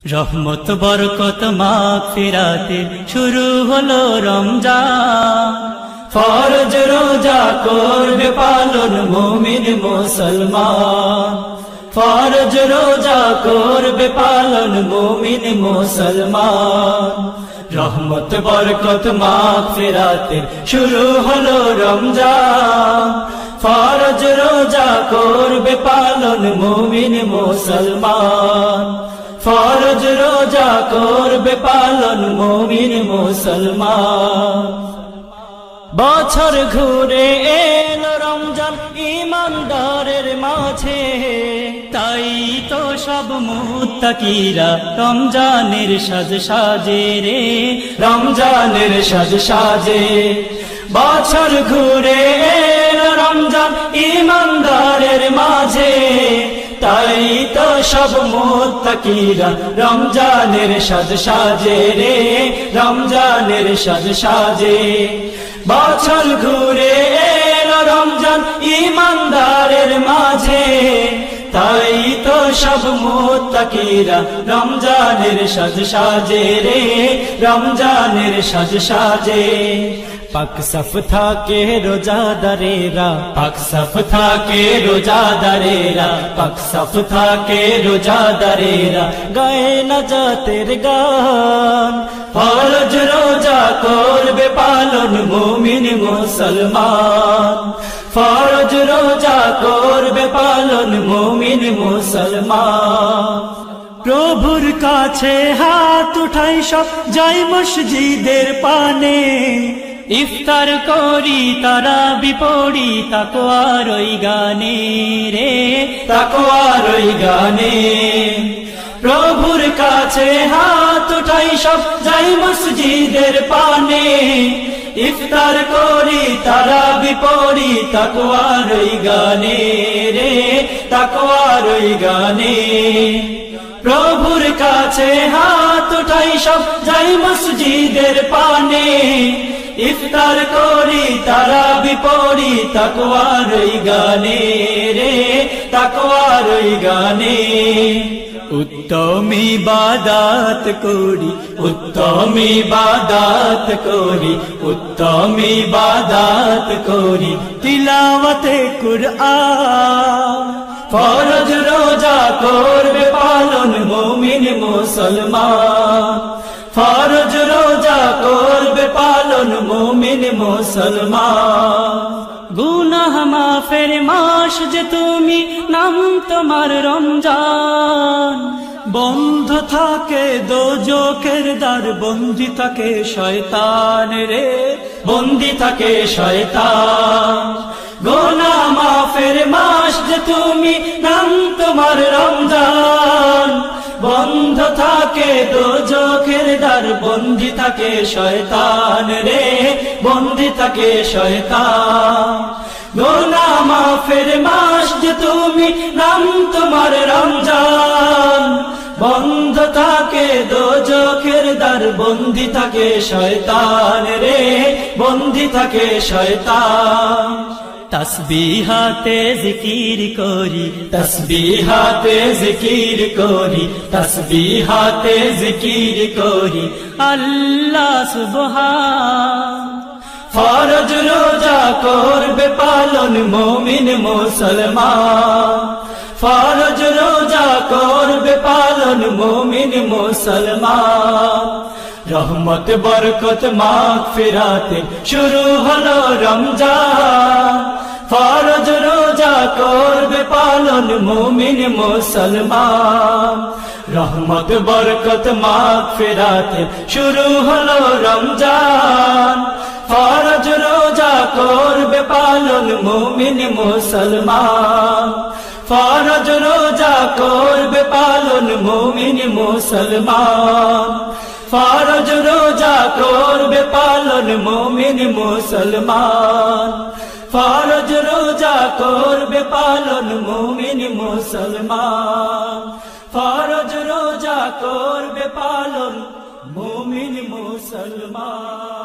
রহমত বরকত মাগফিরাতে শুরু হলো রমজান। ফরজ রোজা করবে পালন মুমিন মুসলমান। ফরজ রোজা করবে পালন মুমিন মুসলমান। রহমত বরকত মাগফিরাতে শুরু হলো রমজান। ফরজ রোজা করবে পালন মুমিন মুসলমান। ফরজ রোজা করবে পালন মুমিন মুসলমান। বছর ঘুরে এলো রমজান ঈমানদারের মাঝে, তাই তো সব মুত্তাকিরা রমজানের সাজ সাজে রে, রমজানের সাজ সাজে। বছর ঘুরে এলো রমজান ঈমানদারের মাঝে, তাই তো সব মুত্তাকিরা রমজানের সাজ সাজে রে, রমজানের সাজ সাজে। বছর ঘুরে এলো রমজান ঈমানদারের মাঝে, তাই তো সব মুত্তাকিরা রমজানের সাজ সাজে রে, রমজানের সাজ সাজে। পাক সাফ থাকে রোজাদারেরা, পাক সাফ থাকে রোজাদারেরা, পাক সাফ থাকে রোজাদারেরা, গায়ে নাজাতের গান। ফরজ রোজা করবে পালন মুমিন মুসলমান। ফরজ রোজা করবে পালন মুমিন মুসলমান। প্রভুর কাছে হাত উঠাই সব যাই মসজিদের পানে, ইফতার করি তারাবি পড়ি তাকওয়ার ওই গানে রে, তাকওয়ার ওই গানে। প্রভুর কাছে হাত উঠাই সব যাই মসজিদের পানে, ইফতার করি তারাবি পড়ি তাকওয়ার ওই গানে রে, তাকওয়ার ওই গানে। প্রভুর কাছে হাত উঠাই সব যাই মসজিদের পানে, ইফতার করি তারাবি পড়ি তাকওয়ার ওই গানে রে, তাকওয়ার ওই গানে। উত্তম ইবাদত করি, উত্তম ইবাদত করি, উত্তম ইবাদত করি তিলাওয়াতে কুরআন। ফরজ রোজা করবে পালন মুমিন মুসলমান। ফরজ রোজা করবে পালন মুমিন মুসলমান। গুনাহ মাফের মাস যে তুমি, নাম তোমার রমজান। বন্ধ থাকে দোজখের দ্বার, বন্দী থাকে শয়তান রে, বন্দী থাকে শয়তান। গুনাহ মাফের মাস যে তুমি, নাম তোমার রমজান। বন্ধ থাকে দোজখের দ্বার, বন্দী থাকে শয়তান রে, বন্দী থাকে শয়তান। গুনাহ মাফের মাস যে তুমি, নাম তোমার রমজান। বন্ধ থাকে দোজখের দ্বার, বন্দী থাকে শয়তান রে, বন্দী থাকে শয়তান। তসবিহাতে জিকির করি, তসবিহাতে জিকির করি, তসবিহাতে জিকির করি আল্লাহ সুবহান। ফরজ রোজা করবে পালন মুমিন মুসলমান। ফরজ রোজা করবে পালন মুমিন মুসলমান। রহমত বরকত মাগফিরাতে শুরু হলো রমজান। ফরজ রোজা করবে পালন মুমিন মুসলমান। রহমত বরকত মাগফিরাতে শুরু হলো রমজান। ফরজ রোজা করবে পালন মুমিন মুসলমান। ফরজ রোজা করবে পালন মুমিন মুসলমান। ফরজ রোজা করবে পালন মুমিন মুসলমান। ফরজ রোজা করবে পালন মুমিন মুসলমান। ফরজ রোজা করবে পালন মুমিন মুসলমান।